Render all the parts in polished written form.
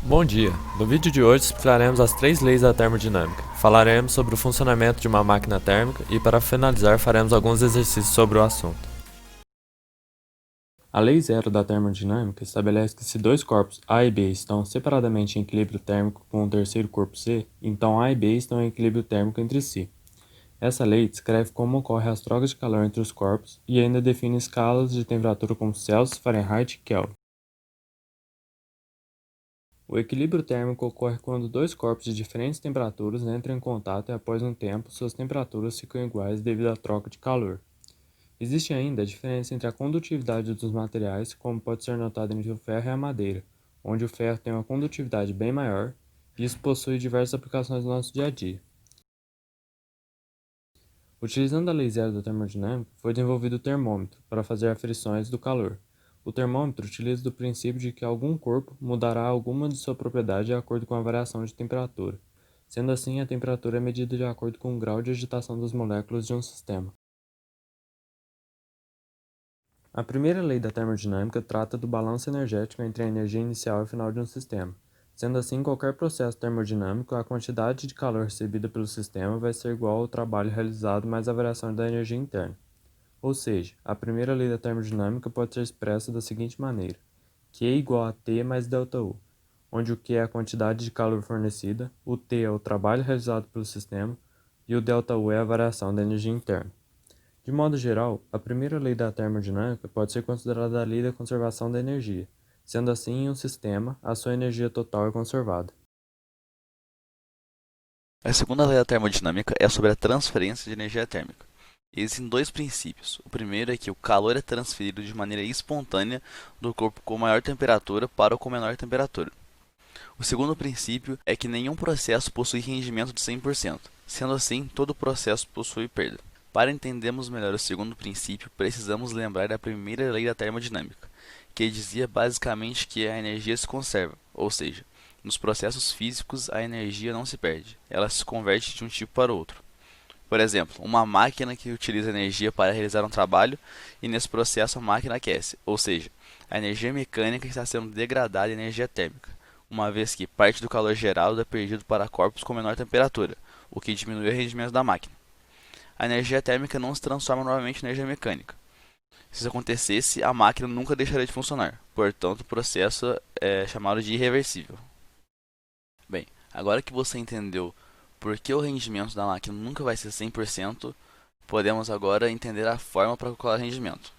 Bom dia! No vídeo de hoje explicaremos as 3 leis da termodinâmica. Falaremos sobre o funcionamento de uma máquina térmica e, para finalizar, faremos alguns exercícios sobre o assunto. A lei zero da termodinâmica estabelece que se dois corpos A e B estão separadamente em equilíbrio térmico com o terceiro corpo C, então A e B estão em equilíbrio térmico entre si. Essa lei descreve como ocorrem as trocas de calor entre os corpos e ainda define escalas de temperatura como Celsius, Fahrenheit e Kelvin. O equilíbrio térmico ocorre quando dois corpos de diferentes temperaturas entram em contato e, após um tempo, suas temperaturas ficam iguais devido à troca de calor. Existe ainda a diferença entre a condutividade dos materiais, como pode ser notado entre o ferro e a madeira, onde o ferro tem uma condutividade bem maior, e isso possui diversas aplicações no nosso dia a dia. Utilizando a lei zero da termodinâmica, foi desenvolvido o termômetro para fazer aferições do calor. O termômetro utiliza do princípio de que algum corpo mudará alguma de sua propriedade de acordo com a variação de temperatura. Sendo assim, a temperatura é medida de acordo com o grau de agitação das moléculas de um sistema. A primeira lei da termodinâmica trata do balanço energético entre a energia inicial e final de um sistema. Sendo assim, qualquer processo termodinâmico, a quantidade de calor recebida pelo sistema vai ser igual ao trabalho realizado mais a variação da energia interna. Ou seja, a primeira lei da termodinâmica pode ser expressa da seguinte maneira: Q é igual a T mais ΔU, onde o Q é a quantidade de calor fornecida, o T é o trabalho realizado pelo sistema e o ΔU é a variação da energia interna. De modo geral, a primeira lei da termodinâmica pode ser considerada a lei da conservação da energia. Sendo assim, em um sistema, a sua energia total é conservada. A segunda lei da termodinâmica é sobre a transferência de energia térmica. Existem dois princípios. O primeiro é que o calor é transferido de maneira espontânea do corpo com maior temperatura para o com menor temperatura. O segundo princípio é que nenhum processo possui rendimento de 100%. Sendo assim, todo processo possui perda. Para entendermos melhor o segundo princípio, precisamos lembrar da primeira lei da termodinâmica, que dizia basicamente que a energia se conserva, ou seja, nos processos físicos a energia não se perde, ela se converte de um tipo para outro. Por exemplo, uma máquina que utiliza energia para realizar um trabalho e nesse processo a máquina aquece, ou seja, a energia mecânica está sendo degradada em energia térmica, uma vez que parte do calor gerado é perdido para corpos com menor temperatura, o que diminui o rendimento da máquina. A energia térmica não se transforma novamente em energia mecânica. Se isso acontecesse, a máquina nunca deixaria de funcionar, portanto o processo é chamado de irreversível. Bem, agora que você entendeu por que o rendimento da máquina nunca vai ser 100%, podemos agora entender a forma para calcular o rendimento.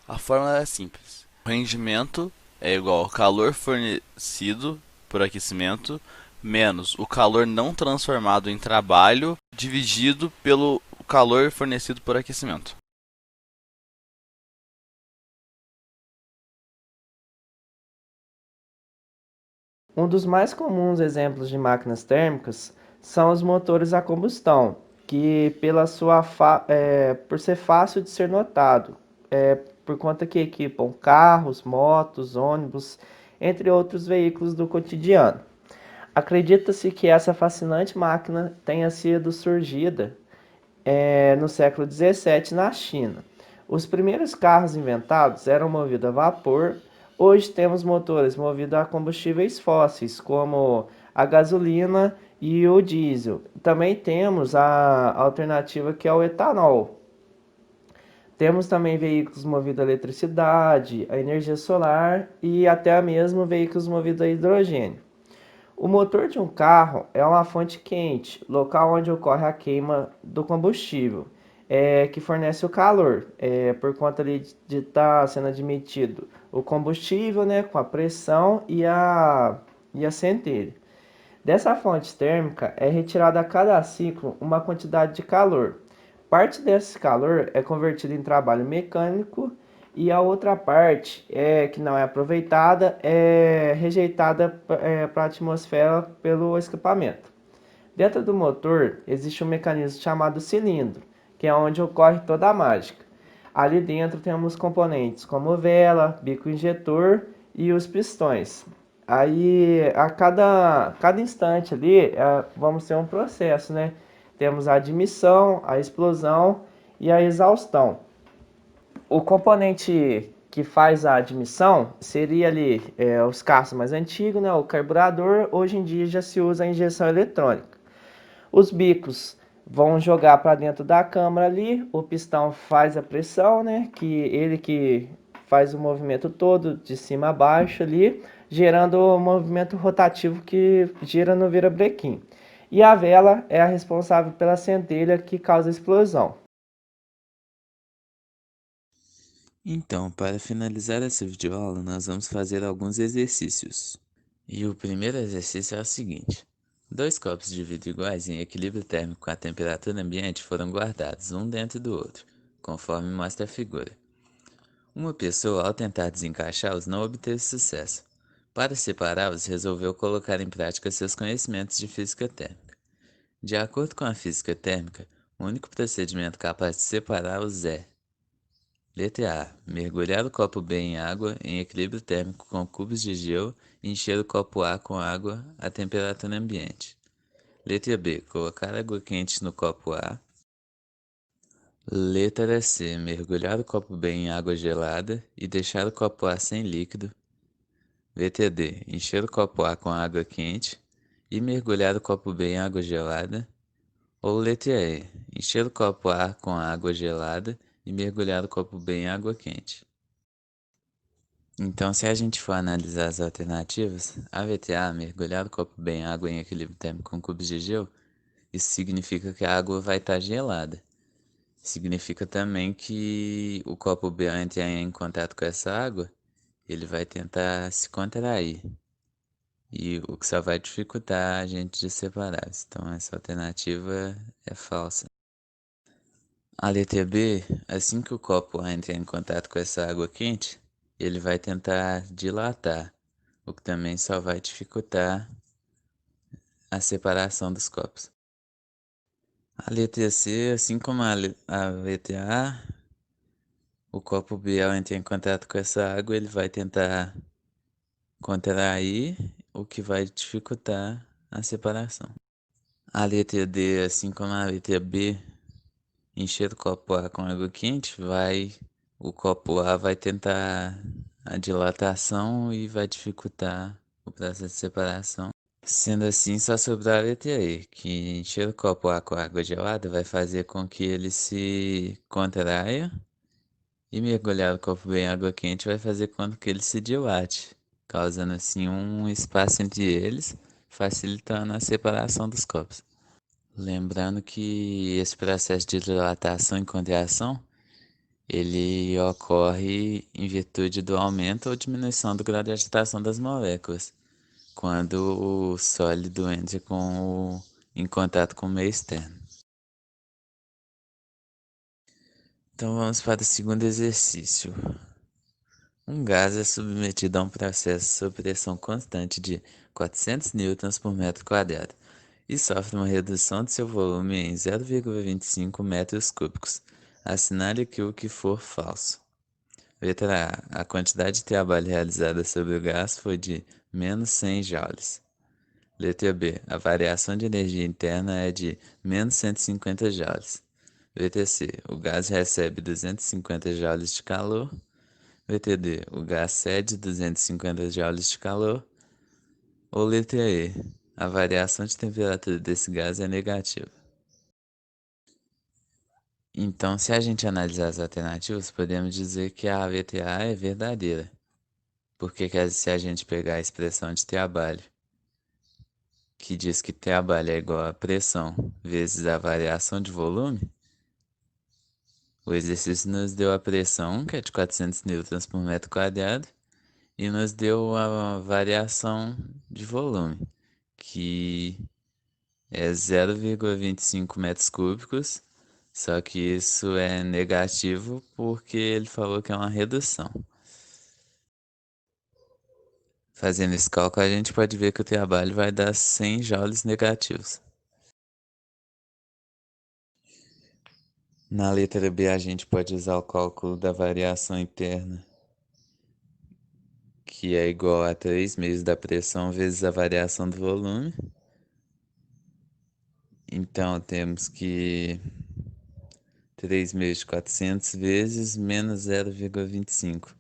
A fórmula é simples. O rendimento é igual ao calor fornecido por aquecimento menos o calor não transformado em trabalho dividido pelo calor fornecido por aquecimento. Um dos mais comuns exemplos de máquinas térmicas são os motores a combustão, que por ser fácil de ser notado, por conta que equipam carros, motos, ônibus, entre outros veículos do cotidiano. Acredita-se que essa fascinante máquina tenha sido surgida no século XVII na China. Os primeiros carros inventados eram movidos a vapor. Hoje temos motores movidos a combustíveis fósseis, como a gasolina e o diesel. Também temos a alternativa que é o etanol. Temos também veículos movidos a eletricidade, a energia solar e até mesmo veículos movidos a hidrogênio. O motor de um carro é uma fonte quente, local onde ocorre a queima do combustível, que fornece o calor, por conta ali de estar sendo admitido o combustível, né, com a pressão e a centelha. Dessa fonte térmica é retirada a cada ciclo uma quantidade de calor. Parte desse calor é convertida em trabalho mecânico e a outra parte, que não é aproveitada, é rejeitada para a atmosfera pelo escapamento. Dentro do motor existe um mecanismo chamado cilindro, que é onde ocorre toda a mágica. Ali dentro temos componentes como vela, bico injetor e os pistões. Aí a cada instante ali vamos ter um processo, né? Temos a admissão, a explosão e a exaustão. O componente que faz a admissão seria ali os carros mais antigos, né, o carburador. Hoje em dia já se usa a injeção eletrônica. Os bicos vão jogar para dentro da câmara ali, o pistão faz a pressão, né, que faz o movimento todo de cima a baixo ali, gerando o movimento rotativo que gira no virabrequim. E a vela é a responsável pela centelha que causa a explosão. Então, para finalizar essa videoaula, nós vamos fazer alguns exercícios. E o primeiro exercício é o seguinte: dois copos de vidro iguais em equilíbrio térmico com a temperatura ambiente foram guardados um dentro do outro, conforme mostra a figura. Uma pessoa, ao tentar desencaixá-los, não obteve sucesso. Para separá-los, resolveu colocar em prática seus conhecimentos de física térmica. De acordo com a física térmica, o único procedimento capaz de separá-los é: letra A. Mergulhar o copo B em água em equilíbrio térmico com cubos de gelo e encher o copo A com água a temperatura ambiente. Letra B. Colocar água quente no copo A. Letra C. Mergulhar o copo B em água gelada e deixar o copo A sem líquido. Letra D. Encher o copo A com água quente e mergulhar o copo B em água gelada. Ou letra E. Encher o copo A com água gelada e mergulhar o copo B em água quente. Então, se a gente for analisar as alternativas, a VTA, mergulhar o copo B em água em equilíbrio térmico com cubos de gelo, isso significa que a água vai estar gelada. Significa também que o copo B, ao entrar em contato com essa água, ele vai tentar se contrair. E o que só vai dificultar a gente de separar. Então, essa alternativa é falsa. A letra B, assim que o copo entra em contato com essa água quente, ele vai tentar dilatar, o que também só vai dificultar a separação dos copos. A letra C, assim como a letra A, o copo B, ao entrar em contato com essa água, ele vai tentar contrair, o que vai dificultar a separação. A letra D, assim como a letra B, encher o copo A com água quente, o copo A vai tentar a dilatação e vai dificultar o processo de separação. Sendo assim, só sobrar a letra E, que encher o copo A com água gelada vai fazer com que ele se contraia e mergulhar o copo B em água quente vai fazer com que ele se dilate, causando assim um espaço entre eles, facilitando a separação dos copos. Lembrando que esse processo de dilatação e contração, ele ocorre em virtude do aumento ou diminuição do grau de agitação das moléculas, quando o sólido entra em contato com o meio externo. Então vamos para o segundo exercício. Um gás é submetido a um processo sob pressão constante de 400 newtons por metro quadrado e sofre uma redução de seu volume em 0,25 metros cúbicos. Assinale aqui o que for falso. Letra A. A quantidade de trabalho realizada sobre o gás foi de menos 100 joules. Letra B. A variação de energia interna é de menos 150 joules. Letra C. O gás recebe 250 joules de calor. Letra D. O gás cede 250 joules de calor. Ou letra E. A variação de temperatura desse gás é negativa. Então, se a gente analisar as alternativas, podemos dizer que a letra A é verdadeira. Porque se a gente pegar a expressão de trabalho, que diz que trabalho é igual a pressão vezes a variação de volume, o exercício nos deu a pressão, que é de 400 newtons por metro quadrado, e nos deu a variação de volume, que é 0,25 metros cúbicos, só que isso é negativo porque ele falou que é uma redução. Fazendo esse cálculo, a gente pode ver que o trabalho vai dar 100 joules negativos. Na letra B, a gente pode usar o cálculo da variação interna, que é igual a 3 meios da pressão vezes a variação do volume. Então, temos que 3 meios de 400 vezes menos 0,25.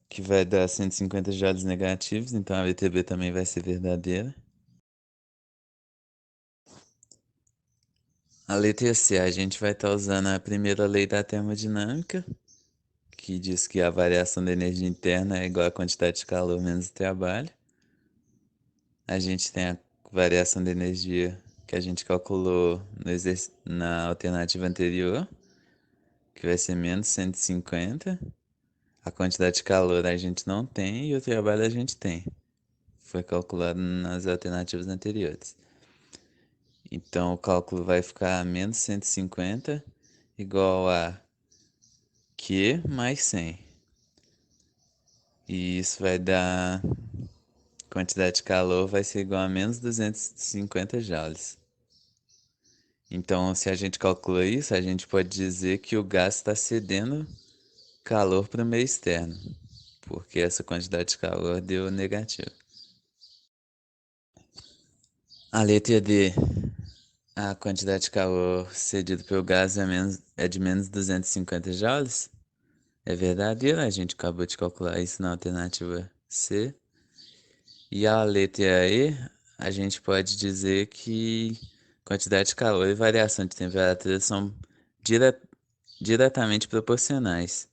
que vai dar 150 joules negativos, então a VTB também vai ser verdadeira. A letra C, a gente vai estar usando a primeira lei da termodinâmica, que diz que a variação da energia interna é igual à quantidade de calor menos o trabalho. A gente tem a variação da energia que a gente calculou na alternativa anterior, que vai ser menos 150. A quantidade de calor a gente não tem e o trabalho a gente tem. Foi calculado nas alternativas anteriores. Então o cálculo vai ficar menos 150 igual a Q mais 100. E isso vai dar... Quantidade de calor vai ser igual a menos 250 joules. Então, se a gente calcula isso, a gente pode dizer que o gás está cedendo calor para o meio externo, porque essa quantidade de calor deu negativo. A letra D, a quantidade de calor cedido pelo gás é de menos 250 joules. É verdadeiro, a gente acabou de calcular isso na alternativa C. E a letra E, a gente pode dizer que quantidade de calor e variação de temperatura são dire diretamente proporcionais.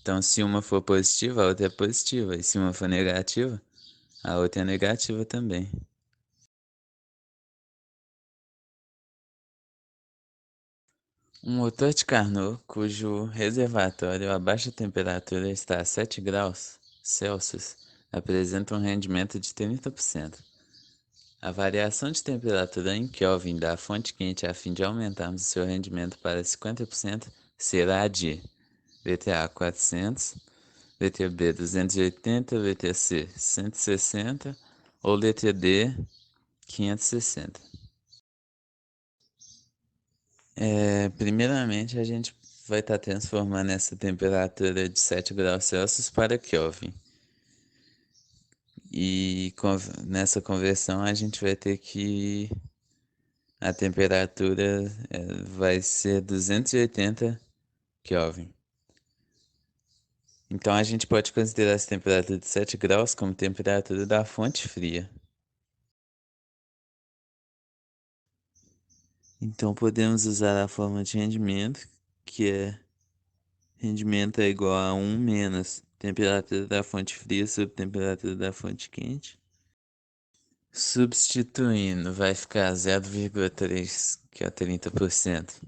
Então, se uma for positiva, a outra é positiva. E se uma for negativa, a outra é negativa também. Um motor de Carnot, cujo reservatório a baixa temperatura está a 7 graus Celsius, apresenta um rendimento de 30%. A variação de temperatura em Kelvin da fonte quente a fim de aumentarmos o seu rendimento para 50% será a de letra A 400, letra B 280, letra C 160 ou letra D 560. Primeiramente, a gente vai estar transformando essa temperatura de 7 graus Celsius para Kelvin. E nessa conversão a gente vai ter que a temperatura vai ser 280 Kelvin. Então a gente pode considerar essa temperatura de 7 graus como temperatura da fonte fria. Então podemos usar a forma de rendimento, que é rendimento é igual a 1 menos temperatura da fonte fria sobre temperatura da fonte quente. Substituindo, vai ficar 0,3, que é 30%.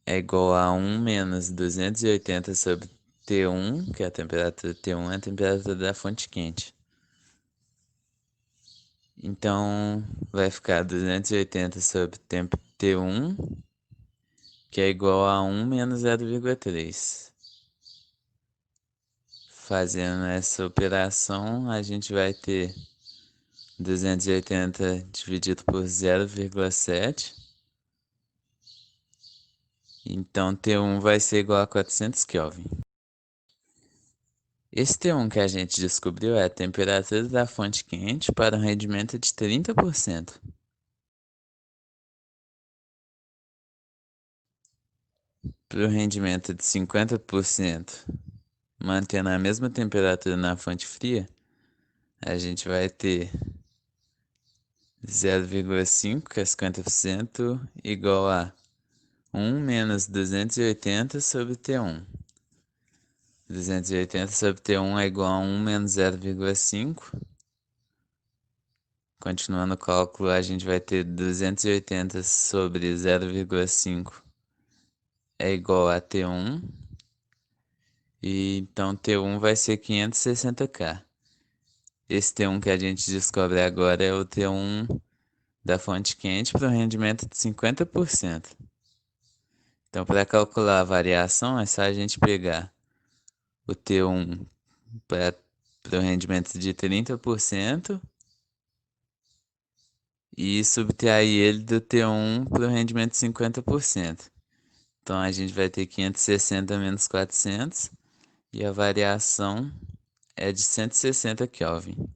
É igual a 1 menos 280 sobre T1, que é a temperatura T1, é a temperatura da fonte quente. Então, vai ficar 280 sobre tempo T1, que é igual a 1 menos 0,3. Fazendo essa operação, a gente vai ter 280 dividido por 0,7. Então, T1 vai ser igual a 400 Kelvin. Esse T1 que a gente descobriu é a temperatura da fonte quente para um rendimento de 30%. Para o rendimento de 50%, mantendo a mesma temperatura na fonte fria, a gente vai ter 0,5, que é 50%, igual a 1 menos 280 sobre T1. 280 sobre T1 é igual a 1 menos 0,5. Continuando o cálculo, a gente vai ter 280 sobre 0,5 é igual a T1. E então T1 vai ser 560K. Esse T1 que a gente descobre agora é o T1 da fonte quente para um rendimento de 50%. Então, para calcular a variação, é só a gente pegar o T1 para o rendimento de 30% e subtrair ele do T1 para o rendimento de 50%. Então, a gente vai ter 560 menos 400 e a variação é de 160 Kelvin.